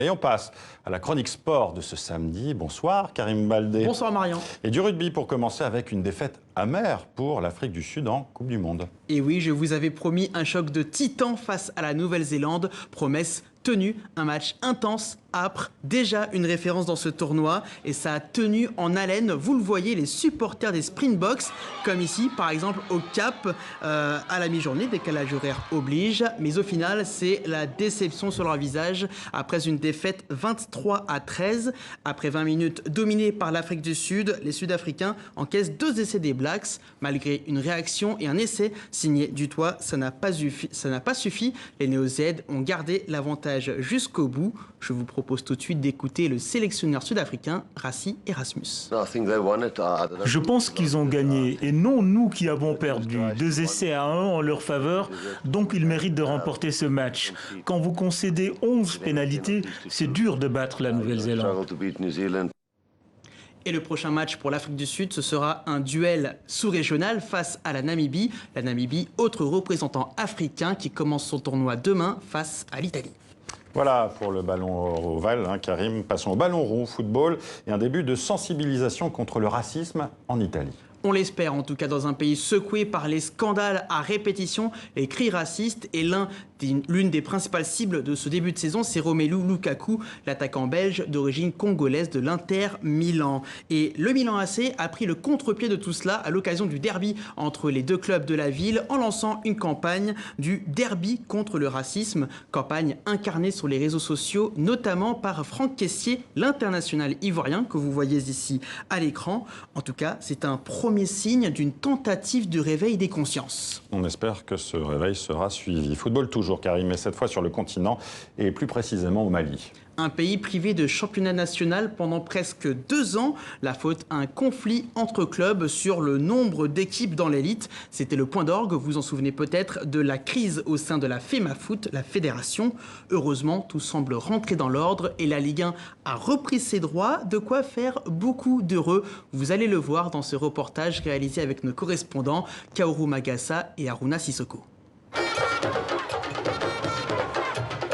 Et on passe à la chronique sport de ce samedi. Bonsoir Karim Baldé. Bonsoir Marian. Et du rugby pour commencer avec une défaite amère pour l'Afrique du Sud en Coupe du Monde. Et oui, je vous avais promis un choc de titans face à la Nouvelle-Zélande. Promesse tenue, un match intense, âpre, déjà une référence dans ce tournoi. Et ça a tenu en haleine, vous le voyez, les supporters des Springboks, comme ici par exemple au Cap, à la mi-journée, décalage horaire oblige. Mais au final, c'est la déception sur leur visage après une défaite 23-13. Après 20 minutes dominées par l'Afrique du Sud, les Sud-Africains encaissent 2 essais des Blacks. Malgré une réaction et un essai signé Dutoit, ça n'a pas suffi. Les Néo-Z ont gardé l'avantage jusqu'au bout. Je vous propose tout de suite d'écouter le sélectionneur sud-africain, Rassie Erasmus. Je pense qu'ils ont gagné et non nous qui avons perdu. 2 essais à 1 en leur faveur, donc ils méritent de remporter ce match. Quand vous concédez 11 pénalités, c'est dur de battre la Nouvelle-Zélande. Et le prochain match pour l'Afrique du Sud, ce sera un duel sous-régional face à la Namibie. La Namibie, autre représentant africain qui commence son tournoi demain face à l'Italie. Voilà pour le ballon ovale, Karim. Passons au ballon rond, football, et un début de sensibilisation contre le racisme en Italie. On l'espère, en tout cas dans un pays secoué par les scandales à répétition, les cris racistes. Et l'une des principales cibles de ce début de saison, c'est Romelu Lukaku, l'attaquant belge d'origine congolaise de l'Inter Milan. Et le Milan AC a pris le contre-pied de tout cela à l'occasion du derby entre les deux clubs de la ville en lançant une campagne du derby contre le racisme. Campagne incarnée sur les réseaux sociaux, notamment par Franck Kessié, l'international ivoirien que vous voyez ici à l'écran. En tout cas, c'est un premier signe d'une tentative de réveil des consciences. On espère que ce réveil sera suivi. Football toujours, Karim, mais cette fois sur le continent et plus précisément au Mali. Un pays privé de championnat national pendant presque 2 ans. La faute à un conflit entre clubs sur le nombre d'équipes dans l'élite. C'était le point d'orgue, vous en souvenez peut-être, de la crise au sein de la FEMAFOOT, la fédération. Heureusement, tout semble rentrer dans l'ordre et la Ligue 1 a repris ses droits, de quoi faire beaucoup d'heureux. Vous allez le voir dans ce reportage réalisé avec nos correspondants Kaoru Magassa et Haruna Sissoko.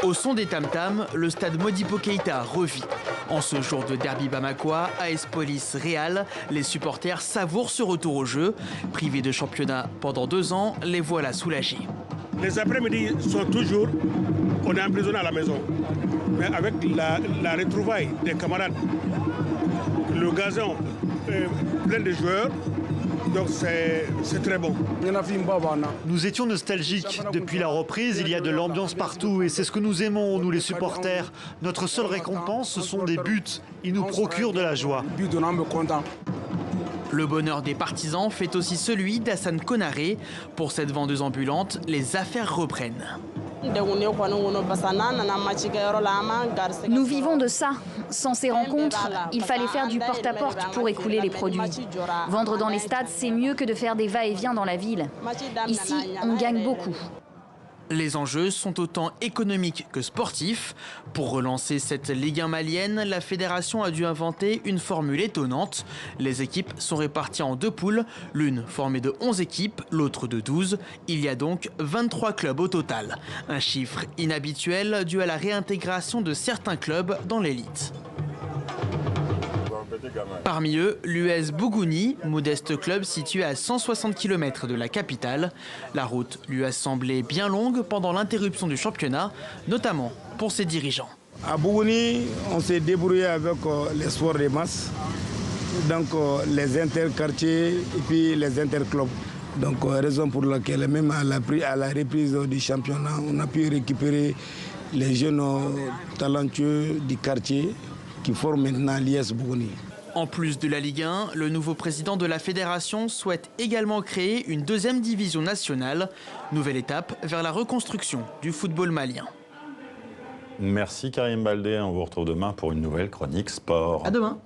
Au son des tam-tams, le stade Modibo Keïta revit. En ce jour de derby bamakois, AS Police Real, les supporters savourent ce retour au jeu. Privés de championnat pendant 2 ans, les voilà soulagés. Les après-midi sont toujours, on est emprisonné à la maison. Mais avec la retrouvaille des camarades, le gazon plein de joueurs, donc c'est très bon. Nous étions nostalgiques. Depuis la reprise, il y a de l'ambiance partout et c'est ce que nous aimons, nous les supporters. Notre seule récompense, ce sont des buts. Ils nous procurent de la joie. Le bonheur des partisans fait aussi celui d'Hassan Konaré. Pour cette vendeuse ambulante, les affaires reprennent. Nous vivons de ça. Sans ces rencontres, il fallait faire du porte-à-porte pour écouler les produits. Vendre dans les stades, c'est mieux que de faire des va-et-vient dans la ville. Ici, on gagne beaucoup. Les enjeux sont autant économiques que sportifs. Pour relancer cette Ligue 1 malienne, la fédération a dû inventer une formule étonnante. Les équipes sont réparties en 2 poules, l'une formée de 11 équipes, l'autre de 12. Il y a donc 23 clubs au total. Un chiffre inhabituel dû à la réintégration de certains clubs dans l'élite. Parmi eux, l'US Bougouni, modeste club situé à 160 km de la capitale. La route lui a semblé bien longue pendant l'interruption du championnat, notamment pour ses dirigeants. À Bougouni, on s'est débrouillé avec les sports de masse, donc les interquartiers et puis les interclubs. Donc raison pour laquelle même à la reprise du championnat, on a pu récupérer les jeunes talentueux du quartier qui forment maintenant l'IS Bougouni. En plus de la Ligue 1, le nouveau président de la fédération souhaite également créer une 2e division nationale. Nouvelle étape vers la reconstruction du football malien. Merci Karim Baldé, on vous retrouve demain pour une nouvelle chronique sport. À demain.